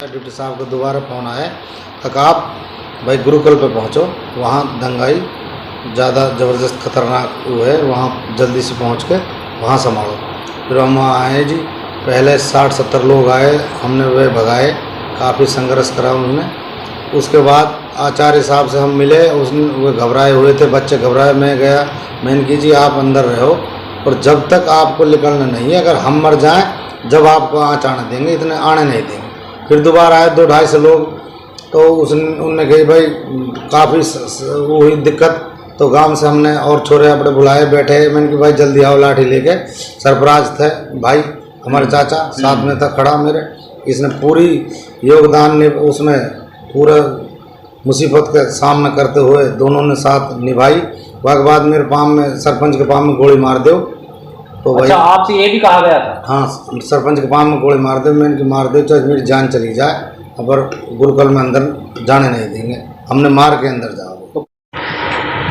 Deputy साहब को दोबारा फ़ोन आया तक आप भाई गुरुकुल पे पहुंचो, वहाँ दंगाई ज़्यादा ज़बरदस्त खतरनाक वो है, वहाँ जल्दी से पहुंच के वहाँ संभालो। फिर हम वहाँ आए जी, पहले 60-70 लोग आए, हमने वे भगाए, काफ़ी संघर्ष करा उन्होंने। उसके बाद आचार्य साहब से हम मिले, उसने वे घबराए हुए थे, बच्चे घबराए। मैं गया, मैंने की जी आप अंदर रहो और जब तक आपको निकलना नहीं है, अगर हम मर जाएँ जब आपको आँच आने देंगे, इतने आने नहीं देंगे। फिर दोबारा आए 200-250 लोग, तो उनने कही भाई काफ़ी वो हुई दिक्कत, तो गांव से हमने और छोरे अपने बुलाए, बैठे। मैंने कि भाई जल्दी आओ लाठी लेके। सरफराज थे भाई हमारे चाचा, साथ में था खड़ा मेरे, इसने पूरी योगदान ने उसमें पूरा मुसीबत का सामना करते हुए दोनों ने साथ निभाई। वह बाद मेरे पाम में, सरपंच के पाम में गोली मार दो। तो भाई अच्छा, आपसे ये भी कहा गया था? हाँ, सरपंच के पाम में गोली मार दे। मैंने कि मार दे चाहे मेरी जान चली जाए, पर गुरुकुल में अंदर जाने नहीं देंगे, हमने मार के अंदर जाओ।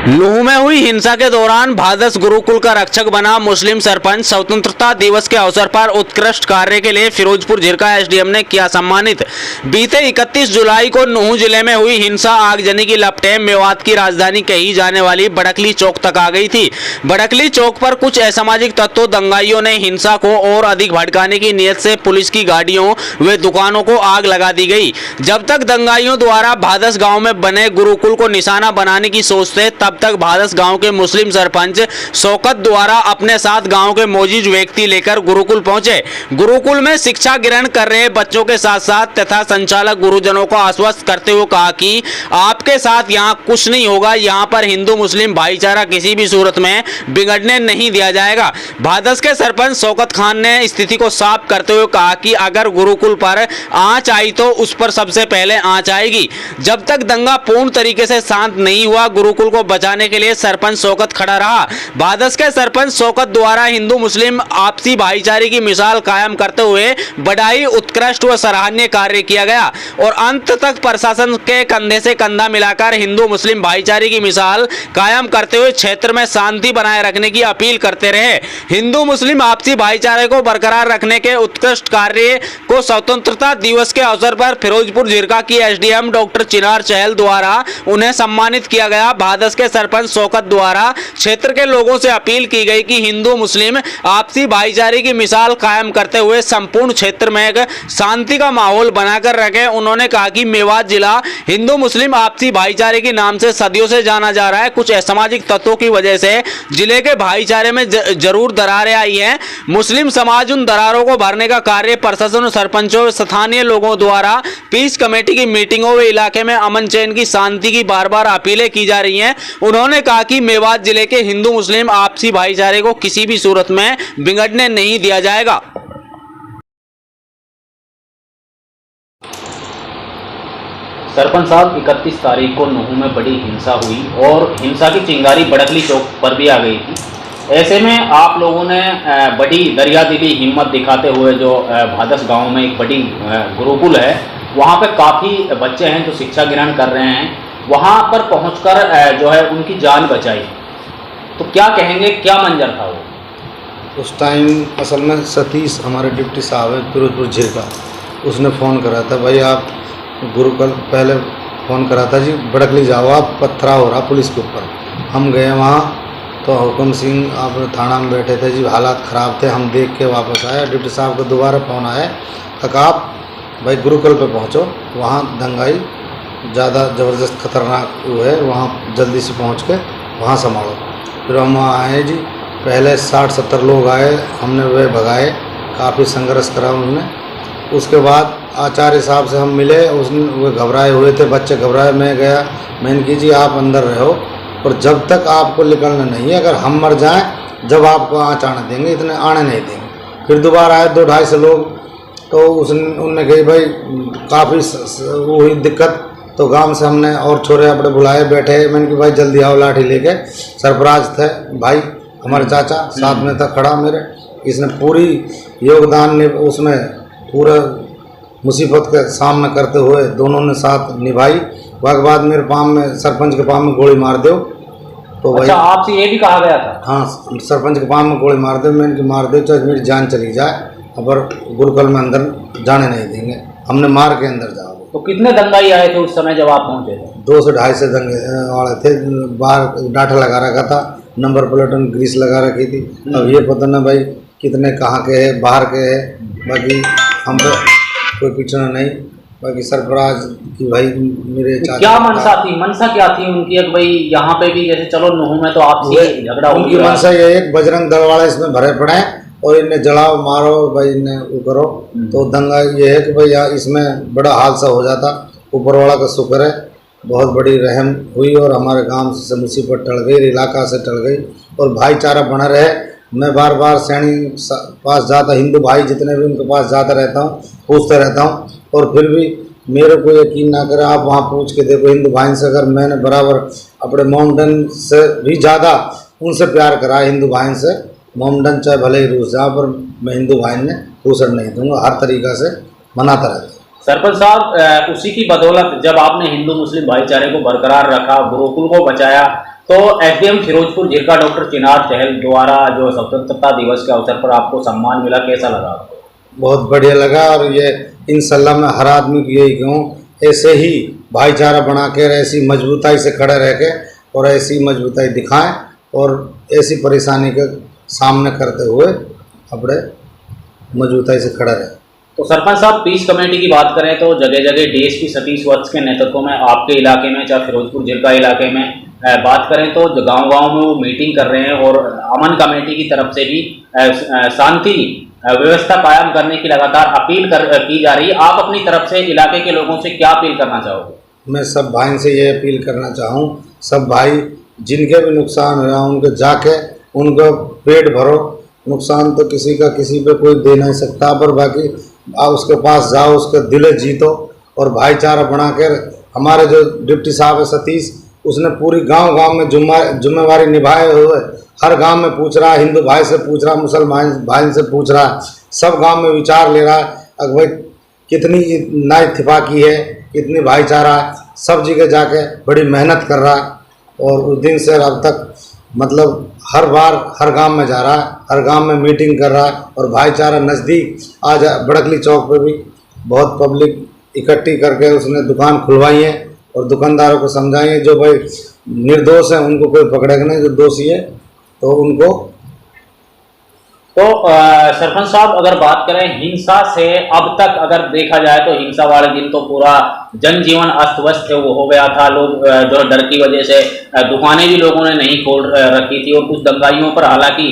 नूह में हुई हिंसा के दौरान भादस गुरुकुल का रक्षक बना मुस्लिम सरपंच। स्वतंत्रता दिवस के अवसर पर उत्कृष्ट कार्य के लिए फिरोजपुर झिरका एसडीएम ने किया सम्मानित। बीते 31 जुलाई को नूह जिले में हुई हिंसा आगजनी की लपटें मेवात की राजधानी कही जाने वाली बड़कली चौक तक आ गई थी। बड़कली चौक पर कुछ असामाजिक तत्वों दंगाइयों ने हिंसा को और अधिक भड़काने की नीयत से पुलिस की गाड़ियों व दुकानों को आग लगा दी गई। जब तक दंगाइयों द्वारा भादस गाँव में बने गुरुकुल को निशाना बनाने की सोच थे, तब तक भादस गांव के मुस्लिम सरपंच शौकत द्वारा अपने साथ गांव के मौजूद व्यक्ति लेकर गुरुकुल पहुंचे। गुरुकुल में शिक्षा ग्रहण कर रहे बच्चों के साथ साथ तथा संचालक गुरुजनों को आश्वस्त करते हुए कहा कि आपके साथ यहां कुछ नहीं होगा, यहां पर हिंदू मुस्लिम भाईचारा किसी भी सूरत में बिगड़ने नहीं दिया जाएगा। भादस के सरपंच शौकत खान ने स्थिति को साफ करते हुए कहा कि अगर गुरुकुल पर आंच आई तो उस पर सबसे पहले आंच आएगी। जब तक दंगा पूर्ण तरीके से शांत नहीं हुआ, गुरुकुल को बचाने के लिए सरपंच शौकत खड़ा रहा। भादस के सरपंच शौकत द्वारा हिंदू मुस्लिम आपसी भाईचारे की मिसाल कायम करते हुए बड़ाई उत्कृष्ट व सराहनीय कार्य किया गया और अंत तक प्रशासन के कंधे से कंधा मिलाकर हिंदू मुस्लिम भाईचारे की मिसाल कायम करते हुए क्षेत्र में शांति बनाए रखने की अपील करते रहे। हिंदू मुस्लिम आपसी भाईचारे को बरकरार रखने के उत्कृष्ट कार्य को स्वतंत्रता दिवस के अवसर पर फिरोजपुर झिरका की एसडीएम डॉक्टर चिनार चहल द्वारा उन्हें सम्मानित किया गया। भादस के सरपंच शौकत द्वारा क्षेत्र के लोगों से अपील की गई कि हिंदू मुस्लिम आपसी भाईचारे की मिसाल कायम करते हुए संपूर्ण क्षेत्र में एक शांति का माहौल बनाकर रखें। उन्होंने कहा कि मेवात जिला हिंदू मुस्लिम आपसी भाईचारे के नाम से सदियों से जाना जा रहा है। कुछ असामाजिक तत्वों की वजह से जिले के भाईचारे में जरूर दरारें आई हैं। मुस्लिम समाज उन दरारों को भरने का कार्य प्रशासन, सरपंचों, स्थानीय लोगों द्वारा पीस कमेटी की मीटिंगों व इलाके में अमन चैन की शांति की बार बार अपीलें की जा रही हैं। उन्होंने कहा कि मेवात जिले के हिंदू मुस्लिम आपसी भाईचारे को किसी भी सूरत में बिगड़ने नहीं दिया जाएगा। सरपंच साहब, 31 तारीख को नूह में बड़ी हिंसा हुई और हिंसा की चिंगारी बड़कली चौक पर भी आ गई थी। ऐसे में आप लोगों ने बड़ी दरियादिली हिम्मत दिखाते हुए, जो भादस गांव में एक बड़ी गुरुकुल है, वहां पे काफ़ी बच्चे हैं जो शिक्षा ग्रहण कर रहे हैं, वहां पर पहुंचकर जो है उनकी जान बचाई। तो क्या कहेंगे, क्या मंजर था वो? उस टाइम असल में सतीश हमारे डिप्टी साहब है फिरोजपुर झिरका, उसने फ़ोन करा था भाई आप गुरुकुल, पहले फ़ोन करा था जी बड़कली जाओ, आप पत्थरा हो रहा पुलिस के ऊपर। हम गए वहाँ, तो हुक्म सिंह आप थाना में बैठे थे जी, हालात ख़राब थे। हम देख के वापस आए, डिप्टी साहब को दोबारा फ़ोन आया तक आप भाई गुरुकुल पे पहुँचो, वहाँ दंगाई ज़्यादा ज़बरदस्त खतरनाक वो है, वहाँ जल्दी से पहुँच के वहाँ संभालो। फिर हम वहाँ आए जी, पहले 60-70 लोग आए, हमने वे भगाए, काफ़ी संघर्ष करा उन्होंने। उसके बाद आचार्य साहब से हम मिले, उसने वे घबराए हुए थे, बच्चे घबराए। मैं गया, मैंने की जी आप अंदर रहो और जब तक आपको निकलना नहीं है, अगर हम मर जाएँ जब आपको आँच आने देंगे, इतने आने नहीं देंगे। फिर दोबारा आए 200-250 लोग, तो उनने कही भाई काफ़ी वो हुई दिक्कत, तो गांव से हमने और छोरे अपने बुलाए, बैठे। मैंने कि भाई जल्दी आओ लाठी लेके। सरफराज थे भाई हमारे चाचा, साथ में था खड़ा मेरे, इसने पूरी योगदान ने उसमें पूरा मुसीबत का सामना करते हुए दोनों ने साथ निभाई। वह बाद मेरे पाम में, सरपंच के पाम में गोली मार दो। तो भाई अच्छा, आपसे ये भी कहा गया था? हाँ, सरपंच के पाम में गोली मार दो। मैंने कि मार दो चाहे मेरी जान चली जाए, पर गुरुकुल में अंदर जाने नहीं देंगे। हमने मार के अंदर जाओ। तो कितने दंगाई आए थे उस समय जब आप पहुंचे थे? 2 से 2.5 से दंगे वाले थे। बाहर डांठा लगा रखा था, नंबर प्लेट में ग्रीस लगा रखी थी। अब ये पता ना भाई कितने कहाँ के है, बाहर के है, बाकी हम पे कोई पीछा नहीं। बाकी सरफराज की भाई मेरे चाचा क्या मनसा थी, मनसा क्या थी उनकी? एक भाई यहाँ पे भी जैसे चलो नूह में तो आपसे झगड़ा हो उनकी गया, मनसा ये है बजरंग दल वाले इसमें भरे पड़े हैं और इन्हें जलाओ मारो भाई, इन्हें वो करो। तो दंगा ये है कि भाई यहाँ इसमें बड़ा हादसा हो जाता। ऊपर वाला का शुक्र है, बहुत बड़ी रहम हुई और हमारे गांव से मुसीबत टल गई, इलाका से टल गई और भाईचारा बना रहे। मैं बार बार सैनी पास जाता, हिंदू भाई जितने भी उनके पास जाता रहता हूँ, पूछते रहता हूँ और फिर भी मेरे को यकीन ना करें आप वहाँ पूछ के देखो हिंदू भाई से। अगर मैंने बराबर अपने मोमडन से भी ज़्यादा उनसे प्यार करा हिंदू भाई से, मोमडन चाहे भले ही रूस जाओ पर मैं हिंदू भाई ने दूसर नहीं दूंगा, हर तरीक़ा से मनाता रहता हूँ। सरपंच साहब उसी की बदौलत जब आपने हिंदू मुस्लिम भाईचारे को बरकरार रखा, गुरुकुल को बचाया, तो एसडीएम फिरोजपुर जिरका डॉक्टर चिनार चहल द्वारा जो स्वतंत्रता दिवस के अवसर पर आपको सम्मान मिला, कैसा लगा आपको? बहुत बढ़िया लगा और ये इंशाल्लाह मैं हर आदमी को यही कहूँ, ऐसे ही भाईचारा बना के ऐसी मजबूताई से खड़े रह के और ऐसी मजबूताई दिखाएं और ऐसी परेशानी के सामने करते हुए अपने मजबूताई से खड़ा रहे। तो सरपंच साहब पीस कमेटी की बात करें तो जगह जगह डीएसपी सतीश वत्स के नेतृत्व में आपके इलाके में चाहे फिरोजपुर जिरका इलाके में बात करें तो गांव-गांव में वो मीटिंग कर रहे हैं और अमन कमेटी की तरफ से भी शांति व्यवस्था कायम करने की लगातार अपील की जा रही है। आप अपनी तरफ से इलाके के लोगों से क्या अपील करना चाहोगे? मैं सब भाई से ये अपील करना चाहूँ, सब भाई जिनके भी नुकसान हुआ उनके जाके उनको पेट भरो। नुकसान तो किसी का किसी पे कोई दे नहीं सकता, पर बाकी आप उसके पास जाओ, उसके दिल जीतो और भाईचारा बना कर। हमारे जो डिप्टी साहब है सतीश, उसने पूरी गांव-गांव में जिम्मेवारी निभाए हुए हर गांव में पूछ रहा है, हिंदू भाई से पूछ रहा, मुसलमान भाई से पूछ रहा, सब गांव में विचार ले रहा है अगर भाई कितनी ना इत्तेफाकी है, कितनी भाईचारा है, सब जगह जाके बड़ी मेहनत कर रहा है और उस दिन से अब तक मतलब हर बार हर गांव में जा रहा है, हर गांव में मीटिंग कर रहा है और भाईचारा नज़दीक आज बड़कली चौक पे भी बहुत पब्लिक इकट्ठी करके उसने दुकान खुलवाई है और दुकानदारों को समझाई है जो भाई निर्दोष हैं उनको कोई पकड़ेगा नहीं, जो दोषी है तो उनको। तो सरपंच साहब अगर बात करें हिंसा से अब तक अगर देखा जाए तो हिंसा वाले दिन तो पूरा जनजीवन अस्त व्यस्त वो हो गया था। लोग जो डर की वजह से दुकानें भी लोगों ने नहीं खोल रखी थी और कुछ दंगाइयों पर हालांकि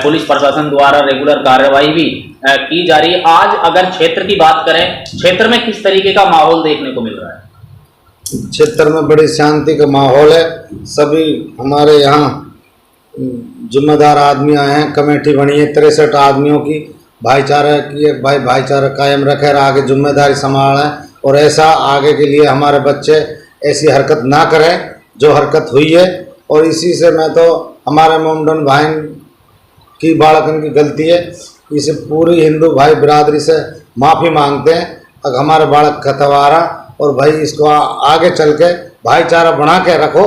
पुलिस प्रशासन द्वारा रेगुलर कार्रवाई भी की जा रही है। आज अगर क्षेत्र की बात करें, क्षेत्र में किस तरीके का माहौल देखने को मिल रहा है? क्षेत्र में बड़ी शांति का माहौल है। सभी हमारे यहाँ जिम्मेदार आदमी आए हैं, कमेटी बनी है 63 आदमियों की, भाईचारा की भाई भाईचारा कायम रखे और आगे जिम्मेदारी संभालें और ऐसा आगे के लिए हमारे बच्चे ऐसी हरकत ना करें जो हरकत हुई है। और इसी से मैं तो हमारे मोमडन भाई की बालकन की गलती है, इसे पूरी हिंदू भाई बिरादरी से माफ़ी मांगते हैं अगर हमारे बालक खतवारा और भाई इसको आगे चल के भाईचारा बना के रखो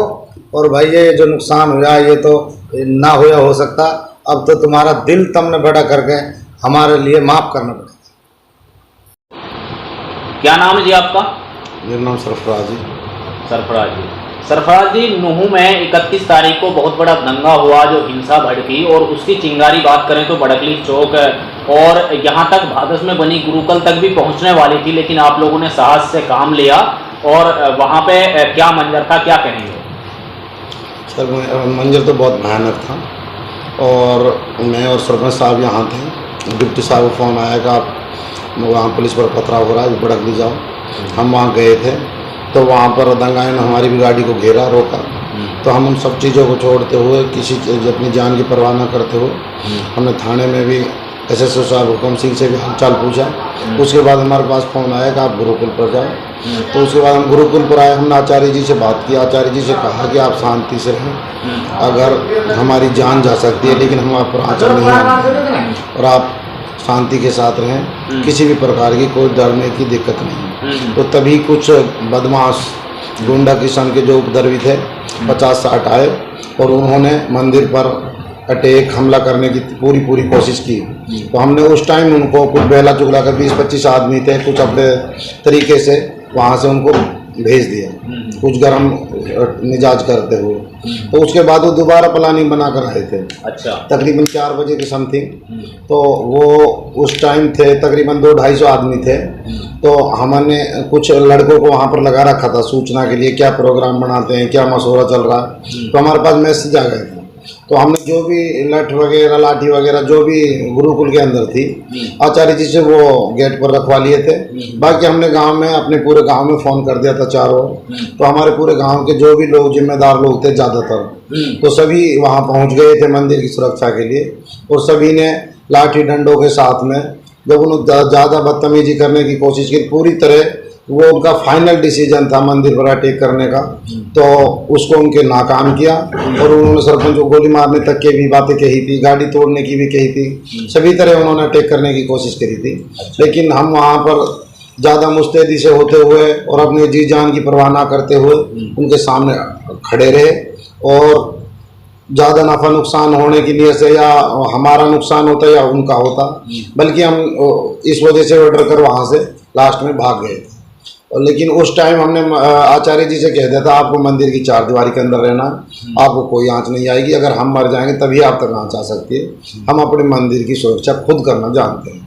और भाई ये जो नुकसान हुआ ये तो ना हुआ हो सकता, अब तो तुम्हारा दिल तुमने बड़ा करके हमारे लिए माफ़ करना पड़ेगा। क्या नाम है जी आपका? मेरा नाम सरफराज जी। सरफराज जी, सरफराज जी नूह में 31 तारीख को बहुत बड़ा दंगा हुआ जो हिंसा भड़की और उसकी चिंगारी बात करें तो बड़कली चौक और यहाँ तक भादस में बनी गुरुकुल तक भी पहुँचने वाली थी, लेकिन आप लोगों ने साहस से काम लिया और वहाँ पे क्या मंजर था, क्या कहेंगे? सर मंजर तो बहुत भयानक था और मैं और सरपंच साहब यहाँ थे। डिप्टी साहब को फ़ोन आया कि आप वहाँ पुलिस पर पथराव हो रहा है, बड़कली जाओ। हम वहाँ गए थे तो वहाँ पर दंगाई ने हमारी भी गाड़ी को घेरा, रोका, तो हम उन सब चीज़ों को छोड़ते हुए किसी अपनी जान की परवाह न करते हुए हमने थाने में भी SSO साहब हुक्म सिंह से भी हालचाल पूछा। उसके बाद हमारे पास फ़ोन आया कि आप गुरुकुल पर जाओ। तो उसके बाद हम गुरुकुल पर आए, हमने आचार्य जी से बात की, आचार्य जी से कहा कि आप शांति से रहें, अगर हमारी जान जा सकती है लेकिन हम आप पर आंचल नहीं आएंगे और आप शांति के साथ रहें, किसी भी प्रकार की कोई डरने की दिक्कत नहीं। तो तभी कुछ बदमाश गुंडा किस्म के जो उपद्रवी थे 50-60 आए और उन्होंने मंदिर पर अटैक हमला करने की पूरी कोशिश की। तो हमने उस टाइम उनको कुछ बहला चुगला कर 20-25 आदमी थे, कुछ अपने तरीके से वहाँ से उनको भेज दिया, कुछ गर्म मिजाज करते हुए। तो उसके बाद वो दोबारा प्लानिंग बना कर आए थे, अच्छा। तकरीबन 4 बजे के समथिंग। तो वो उस टाइम थे तकरीबन 200-250 आदमी थे। तो हमने कुछ लड़कों को वहाँ पर लगा रखा था सूचना के लिए, क्या प्रोग्राम बनाते हैं, क्या मशवरा चल रहा है। तो हमारे पास मैसेज आ गए थे। तो हमने जो भी लठ वगैरह लाठी वगैरह जो भी गुरुकुल के अंदर थी, आचार्य जी से वो गेट पर रखवा लिए थे। बाकी हमने गांव में अपने पूरे गांव में फ़ोन कर दिया था चारों। तो हमारे पूरे गांव के जो भी लोग जिम्मेदार लोग थे ज़्यादातर, तो सभी वहां पहुंच गए थे मंदिर की सुरक्षा के लिए। और सभी ने लाठी डंडों के साथ में, जब उन्होंने ज़्यादा बदतमीजी करने की कोशिश की, पूरी तरह वो उनका फाइनल डिसीजन था मंदिर पर अटैक करने का, तो उसको उनके नाकाम किया। और उन्होंने सरपंच को गोली मारने तक की भी बातें कही थी, गाड़ी तोड़ने की भी कही थी, सभी तरह उन्होंने अटैक करने की कोशिश करी थी। लेकिन हम वहाँ पर ज़्यादा मुस्तैदी से होते हुए और अपने जी जान की परवाह ना करते हुए उनके सामने खड़े रहे। और ज़्यादा नफ़ा नुकसान होने की नीयत से, या हमारा नुकसान होता या उनका होता, बल्कि हम इस वजह से वो डर कर वहाँ से लास्ट में भाग गए थे। और लेकिन उस टाइम हमने आचार्य जी से कह दिया था, आपको मंदिर की 4 दीवारी के अंदर रहना, आपको कोई आँच नहीं आएगी। अगर हम मर जाएंगे तभी आप तक आँच आ सकती है। हम अपने मंदिर की सुरक्षा खुद करना जानते हैं।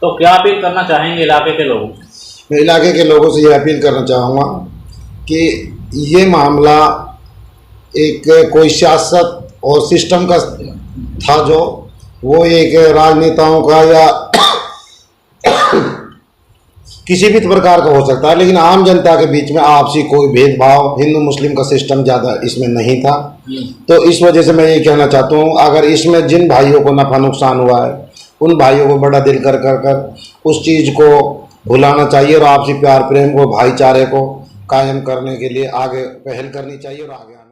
तो क्या अपील करना चाहेंगे इलाके के लोगों से? मैं इलाके के लोगों से ये अपील करना चाहूँगा कि ये मामला एक कोई सियासत और सिस्टम का था, जो वो एक राजनेताओं का या किसी भी प्रकार का हो सकता है, लेकिन आम जनता के बीच में आपसी कोई भेदभाव हिंदू मुस्लिम का सिस्टम ज़्यादा इसमें नहीं था। तो इस वजह से मैं ये कहना चाहता हूँ, अगर इसमें जिन भाइयों को नफ़ा नुकसान हुआ है, उन भाइयों को बड़ा दिल कर उस चीज़ को भुलाना चाहिए और आपसी प्यार प्रेम को, भाईचारे को कायम करने के लिए आगे पहल करनी चाहिए और आगे आना।